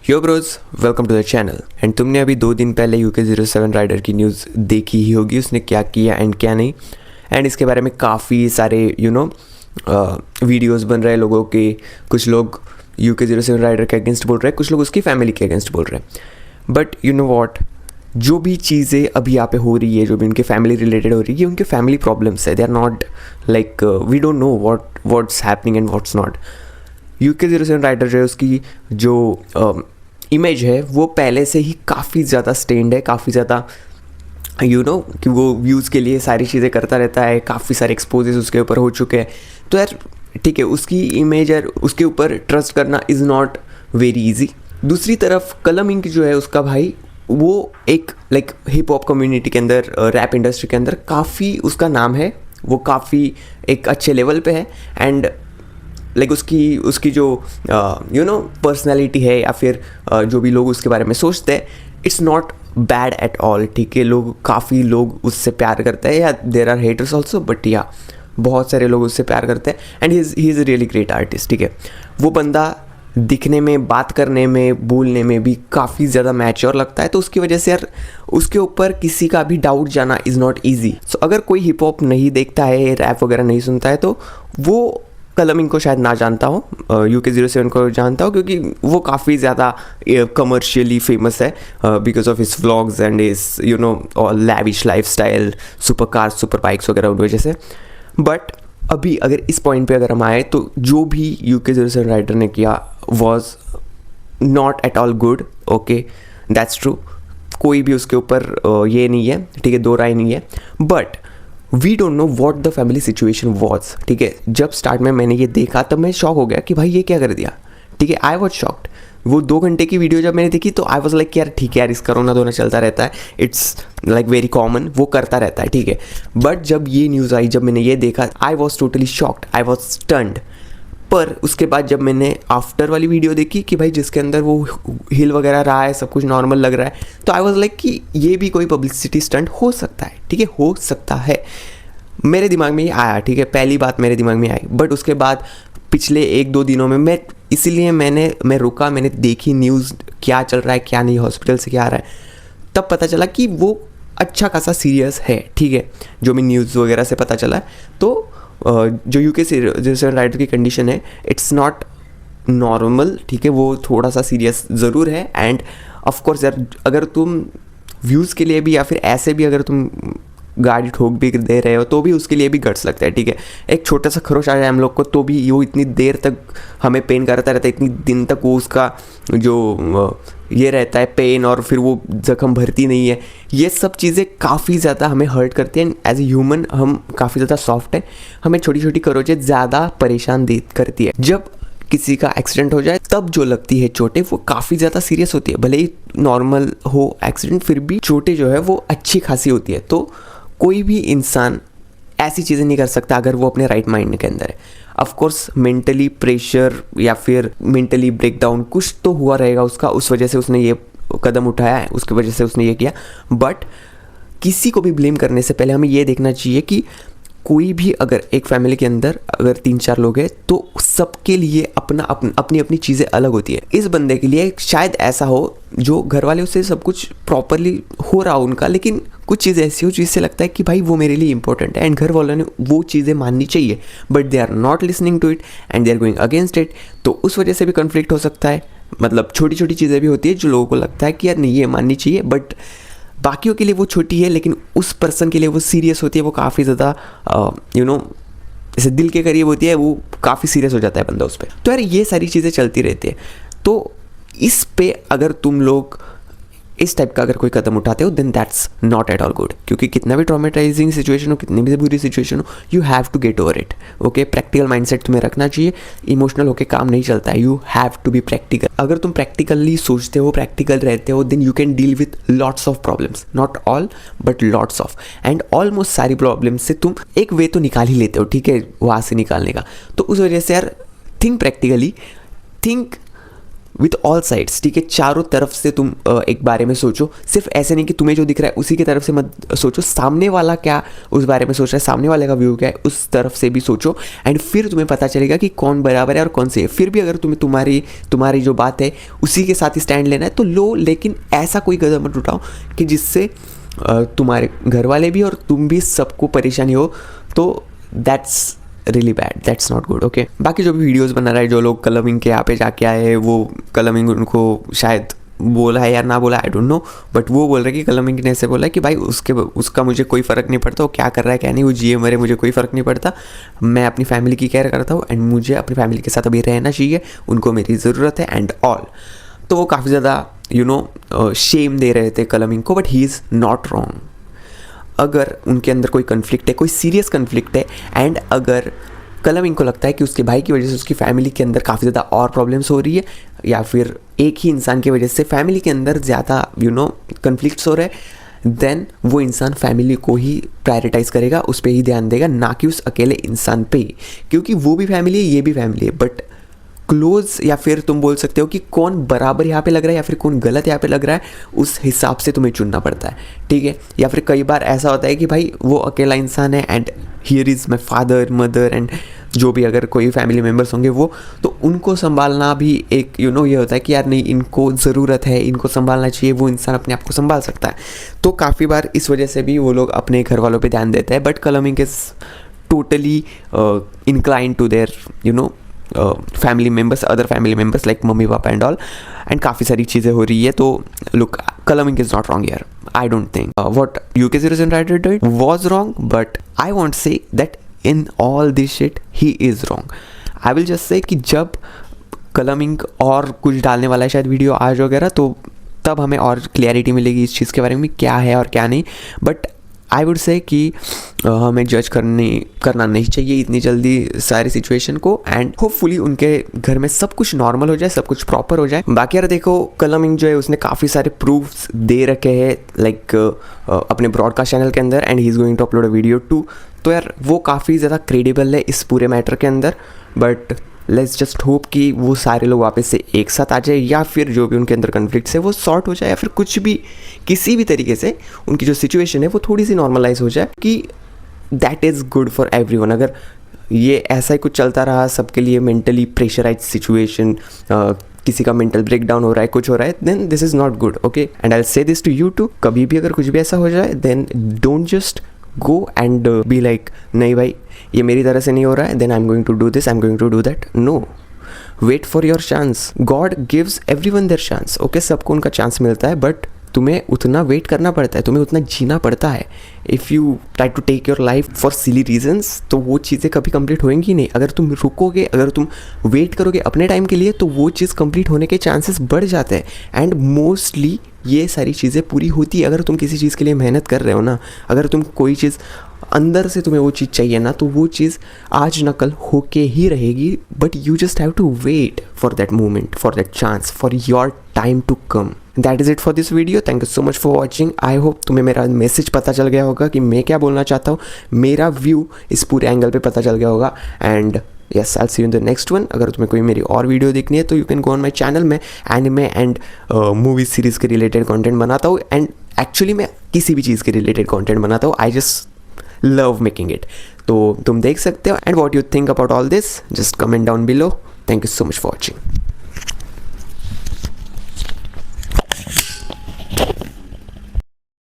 Yo bros, welcome to the channel. And तुमने अभी 2 दिन पहले UK07 राइडर की न्यूज़ देखी ही होगी, उसने क्या किया एंड क्या नहीं। एंड इसके बारे में काफ़ी सारे वीडियोस बन रहे हैं लोगों के। कुछ लोग UK07 राइडर के अगेंस्ट बोल रहे हैं, कुछ लोग उसकी फैमिली के अगेंस्ट बोल रहे हैं। बट यू नो वॉट, जो भी चीज़ें अभी यहाँ पे हो रही है, जो भी उनके फैमिली रिलेटेड हो रही है, ये उनके फैमिली प्रॉब्लम्स है। They are not like we don't know what's happening and what's not. UK07 rider जो है, उसकी जो इमेज है वो पहले से ही काफ़ी ज़्यादा स्टेन्ड है, काफ़ी ज़्यादा कि वो व्यूज़ के लिए सारी चीज़ें करता रहता है, काफ़ी सारे एक्सपोजेस उसके ऊपर हो चुके हैं। तो यार ठीक है, उसकी इमेज और उसके ऊपर ट्रस्ट करना इज़ नॉट वेरी इजी। दूसरी तरफ कलम इंक जो है उसका भाई, वो एक लाइक हिप हॉप कम्युनिटी के अंदर, रैप इंडस्ट्री के अंदर काफ़ी उसका नाम है, वो काफ़ी एक अच्छे लेवल पे है। एंड लाइक उसकी जो पर्सनैलिटी है या फिर जो भी लोग उसके बारे में सोचते हैं, it's not bad at all. ठीक है, काफ़ी लोग उससे प्यार करते हैं, या there are haters also, but या बहुत सारे लोग उससे प्यार करते हैं। And he is a really great artist. ठीक है, वो बंदा दिखने में, बात करने में, बोलने में भी काफ़ी ज़्यादा मैच्योर लगता है। तो उसकी वजह से यार उसके ऊपर किसी का भी डाउट जाना इज़ नॉट ईजी। सो अगर कोई हिप हॉप नहीं देखता है, रैप वगैरह नहीं सुनता है, तो वो कलम इनको शायद ना जानता हो, UK07 को जानता हो, क्योंकि वो काफ़ी ज़्यादा कमर्शियली फेमस है because of his vlogs and his lavish life style, super cars, super bikes वगैरह उन वजह से। बट अभी अगर इस पॉइंट पे अगर हम आए, तो जो भी UK07 राइडर ने किया was not at all good. Okay, that's true, कोई भी उसके ऊपर ये नहीं है, ठीक है, दो राय नहीं है। But we don't know what the family situation was. ठीक है, जब स्टार्ट में मैंने ये देखा तब मैं शॉक हो गया कि भाई ये क्या कर दिया। ठीक है, आई वॉज शॉक्ड। वो 2 घंटे की वीडियो जब मैंने देखी तो आई वॉज लाइक यार ठीक है यार, इसका रोना धोना चलता रहता है, इट्स लाइक वेरी कॉमन, वो करता रहता है। ठीक है, बट जब ये न्यूज़ आई, जब मैंने ये देखा, I was totally shocked, I was stunned. पर उसके बाद जब मैंने आफ्टर वाली वीडियो देखी कि भाई जिसके अंदर वो हिल वगैरह रहा है, सब कुछ नॉर्मल लग रहा है, तो आई वॉज लाइक कि ये भी कोई पब्लिसिटी स्टंट हो सकता है। ठीक है, हो सकता है, मेरे दिमाग में ये आया। ठीक है, पहली बात मेरे दिमाग में आई। बट उसके बाद पिछले 1-2 दिनों में मैं रुका, मैंने देखी न्यूज़ क्या चल रहा है, क्या नहीं, हॉस्पिटल से क्या आ रहा है, तब पता चला कि वो अच्छा खासा सीरियस है। ठीक है, जो भी न्यूज़ वगैरह से पता चला। तो जो UK07 राइडर की कंडीशन है, इट्स नॉट नॉर्मल। ठीक है, वो थोड़ा सा सीरियस ज़रूर है। एंड ऑफकोर्स यार, अगर तुम व्यूज़ के लिए भी या फिर ऐसे भी अगर तुम गाड़ी ठोक भी दे रहे हो, तो भी उसके लिए भी गट्स लगता है। ठीक है, एक छोटा सा खरोच आ जाए हम लोग को, तो भी वो इतनी देर तक हमें पेन करता रहता है, इतनी दिन तक वो उसका जो ये रहता है पेन, और फिर वो जख्म भरती नहीं है। ये सब चीज़ें काफ़ी ज़्यादा हमें हर्ट करती हैं। एज ए ह्यूमन हम काफ़ी ज़्यादा सॉफ्ट हैं, हमें छोटी छोटी खरोचें ज़्यादा परेशान करती है। जब किसी का एक्सीडेंट हो जाए तब जो लगती है चोटें, वो काफ़ी ज़्यादा सीरियस होती है। भले ही नॉर्मल हो एक्सीडेंट, फिर भी चोटें जो है वो अच्छी खासी होती है। तो कोई भी इंसान ऐसी चीज़ें नहीं कर सकता अगर वो अपने राइट माइंड के अंदर है। ऑफकोर्स मेंटली प्रेशर या फिर मेंटली ब्रेकडाउन कुछ तो हुआ रहेगा उसका, उस वजह से उसने ये कदम उठाया है, उसकी वजह से उसने ये किया। बट किसी को भी ब्लेम करने से पहले हमें ये देखना चाहिए कि कोई भी अगर एक फैमिली के अंदर अगर 3-4 लोग हैं, तो सबके लिए अपनी अपनी चीज़ें अलग होती है। इस बंदे के लिए शायद ऐसा हो जो घर वाले उससे सब कुछ प्रॉपरली हो रहा हो उनका, लेकिन कुछ चीज़ ऐसी हो जिससे लगता है कि भाई वो मेरे लिए इंपॉर्टेंट है, एंड घर वालों ने वो चीज़ें माननी चाहिए, but they are not listening to it and they are going against it. तो उस वजह से भी कन्फ्लिक्ट हो सकता है। मतलब छोटी छोटी चीज़ें भी होती है जो लोगों को लगता है कि यार नहीं, ये माननी चाहिए, बट बाकियों के लिए वो छोटी है, लेकिन उस पर्सन के लिए वो सीरियस होती है। वो काफ़ी ज़्यादा जैसे दिल के करीब होती है, वो काफ़ी सीरियस हो जाता है बंदा उस पर। तो यार ये सारी चीज़ें चलती रहती है। तो इस पे अगर तुम लोग इस टाइप का अगर कोई कदम उठाते हो, then that's not at all good. क्योंकि कितना भी ट्रॉमेटाइजिंग सिचुएशन हो, कितनी भी बुरी सिचुएशन हो, you have to get over it. Okay, practical mindset तुम्हें रखना चाहिए। इमोशनल होकर काम नहीं चलता है, you have to be practical. अगर तुम प्रैक्टिकली सोचते हो, प्रैक्टिकल रहते हो, then you can deal with lots of problems, not all but lots of. And almost सारी प्रॉब्लम्स से तुम एक वे तो निकाल ही लेते हो। ठीक है, वहाँ से निकालने का। तो उस वजह से यार think practically, think with all sides, ठीक है, चारों तरफ से तुम एक बारे में सोचो। सिर्फ ऐसे नहीं कि तुम्हें जो दिख रहा है उसी की तरफ से मत सोचो, सामने वाला क्या उस बारे में सोच रहा है, सामने वाले का व्यू क्या है उस तरफ से भी सोचो, एंड फिर तुम्हें पता चलेगा कि कौन बराबर है और कौन से है। फिर भी अगर तुम्हें तुम्हारी जो बात है उसी के साथ ही स्टैंड लेना है तो लो, लेकिन ऐसा कोई कदम मत उठाओ कि जिससे तुम्हारे घर वाले भी और तुम भी सबको परेशानी हो। तो that's really bad, that's not good, okay. बाकी जो भी वीडियोस बना रहा है, जो लोग कलमिंग के यहाँ पे जाके आए हैं, वो कलमिंग उनको शायद बोला है या ना बोला, आई डोंट नो, बट वो बोल रहे कि कलमिंग ने ऐसे बोला कि भाई उसका मुझे कोई फ़र्क नहीं पड़ता, वो क्या कर रहा है क्या नहीं, वो जिए मरे मुझे कोई फ़र्क नहीं पड़ता, मैं अपनी फैमिली की केयर करता हूँ एंड मुझे अपनी फैमिली के साथ अभी रहना चाहिए, उनको मेरी ज़रूरत है एंड ऑल। तो वो काफ़ी ज़्यादा शेम दे रहे थे कलमिंग को, but he is not wrong. अगर उनके अंदर कोई कन्फ्लिक्ट है, कोई सीरियस कन्फ्लिक्ट है, एंड अगर कलमिंग को लगता है कि उसके भाई की वजह से उसकी फैमिली के अंदर काफ़ी ज़्यादा और प्रॉब्लम्स हो रही है, या फिर एक ही इंसान की वजह से फैमिली के अंदर ज़्यादा कन्फ्लिक्ट्स हो रहे हैं, देन वो इंसान फैमिली को ही प्रायोरिटाइज़ करेगा, उस पर ही ध्यान देगा, ना कि उस अकेले इंसान पे ही, क्योंकि वो भी फैमिली है, ये भी फैमिली है। बट क्लोज, या फिर तुम बोल सकते हो कि कौन बराबर यहाँ पे लग रहा है या फिर कौन गलत यहाँ पे लग रहा है, उस हिसाब से तुम्हें चुनना पड़ता है, ठीक है। या फिर कई बार ऐसा होता है कि भाई वो अकेला इंसान है and here is my father mother and जो भी अगर कोई फैमिली मेम्बर्स होंगे वो, तो उनको संभालना भी एक ये होता है कि यार नहीं, इनको ज़रूरत है, इनको संभालना चाहिए, वो इंसान अपने आप को संभाल सकता है। तो काफ़ी बार इस वजह से भी वो लोग अपने घर वालों पे ध्यान देते हैं, but calming is totally inclined to their family members, other family members like mummy papa and all, and काफ़ी सारी चीज़ें हो रही है। तो look, calming is not wrong यार, I don't think what UK07 Rider did was wrong, but I won't say that in all this shit he is wrong. I will just say कि जब कलमिंग और कुछ डालने वाला है शायद वीडियो आज वगैरह, तो तब हमें और क्लियरिटी मिलेगी इस चीज़ के बारे में क्या है और क्या नहीं। बट आई वुड से कि हमें जज करना नहीं चाहिए इतनी जल्दी सारी सिचुएशन को, एंड होपफुली उनके घर में सब कुछ नॉर्मल हो जाए, सब कुछ प्रॉपर हो जाए। बाकी यार देखो, कलमिंग जो है उसने काफ़ी सारे प्रूफ्स दे रखे हैं लाइक अपने ब्रॉडकास्ट चैनल के अंदर, and he is going to upload a video too. तो यार वो काफ़ी ज़्यादा क्रेडिबल है इस पूरे मैटर के अंदर। बट लेट्स जस्ट होप कि वो सारे लोग वापस से एक साथ आ जाए, या फिर जो भी उनके अंदर कन्फ्लिक्ट्स है वो सॉर्ट हो जाए, या फिर कुछ भी किसी भी तरीके से उनकी जो सिचुएशन है वो थोड़ी सी नॉर्मलाइज हो जाए, कि that is good for everyone. अगर ये ऐसा ही कुछ चलता रहा सबके लिए, मेंटली प्रेशराइज सिचुएशन, किसी का मेंटल ब्रेकडाउन हो रहा है, कुछ हो रहा है, then this is not good, okay. And I say this to you to, कभी भी अगर कुछ भी ऐसा हो जाए, then don't just go and be like नहीं भाई ये मेरी तरह से नहीं हो रहा है, then I'm going to do this, I'm going to do that. No, wait for your chance. God gives everyone their chance. Okay, सबको उनका चांस मिलता है, बट तुम्हें उतना वेट करना पड़ता है, तुम्हें उतना जीना पड़ता है। If you try to take your life for silly reasons, तो वो चीज़ें कभी कंप्लीट होएंगी नहीं। अगर तुम रुकोगे, अगर तुम वेट करोगे अपने टाइम के लिए, तो वो चीज़ कंप्लीट होने के चांसेस बढ़ जाते हैं। एंड मोस्टली ये सारी चीज़ें पूरी होती है अगर तुम किसी चीज़ के लिए मेहनत कर रहे हो ना। अगर तुम कोई चीज़ अंदर से तुम्हें वो चीज़ चाहिए ना, तो वो चीज़ आज ना कल होके ही रहेगी। But you just have to wait for that moment, for that chance, for your time to come. That is it for this video. Thank you so much for watching. I hope तुम्हें मेरा message पता चल गया होगा कि मैं क्या बोलना चाहता हूँ, मेरा व्यू इस पूरे एंगल पे पता चल गया होगा। And yes, I see you in the next one. अगर तुम्हें कोई मेरी और वीडियो देखनी है तो you can go on my channel में एनिमे एंड मूवी सीरीज़ के रिलेटेड कंटेंट बनाता हूँ, एंड एक्चुअली मैं किसी भी चीज़ के रिलेटेड कंटेंट बनाता हूँ। I just love making it. तो तुम देख सकते हो। And what you think about all this, just comment down below. Thank you so much for watching.